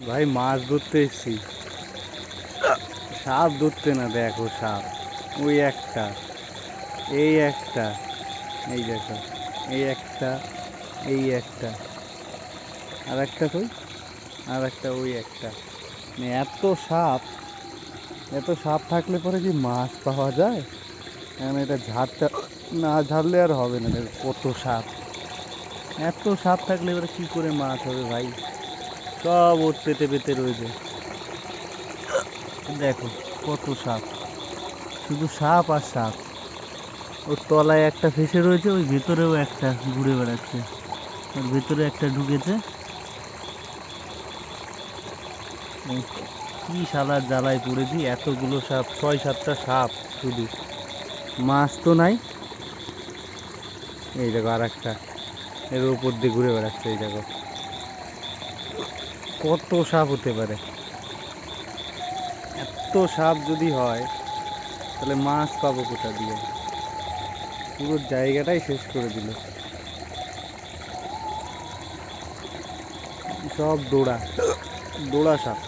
ভাই মাছ ধরতে এসছি, সাপ ধরতে না, দেখো সাপ ওই একটা, এই একটা, এই দেখো, এই একটা, এই একটা, আর একটা কই, আর একটা ওই একটা। মানে এত সাপ থাকলে পরে কি মাছ পাওয়া যায়? এখন এটা ঝাড়টা না ঝাড়লে আর হবে না। দেখো কত সাপ, এত সাপ থাকলে এবারে কি করে মাছ হবে ভাই? সব ওর পেতে পেতে রয়েছে, দেখো কত সাপ, শুধু সাপ আর সাপ। ওর তলায় একটা ফেসে রয়েছে, ওই ভেতরেও একটা ঘুরে বেড়াচ্ছে, ওর ভেতরে একটা ঢুকেছে। কি শালার জ্বালায় পড়েছি, এতগুলো সাপ, 6-7টা সাপ শুধু, মাছ তো নাই। এই দেখো আর একটা, এর উপর দিয়ে ঘুরে বেড়াচ্ছে, এই দেখো কত সাপ হতে পারে। এত সাপ যদি হয় তাহলে মাছ পাবো কোথা দিয়ে? পুরো জায়গাটাই শেষ করে দিল। সব দৌড়া, দৌড়া সাপ।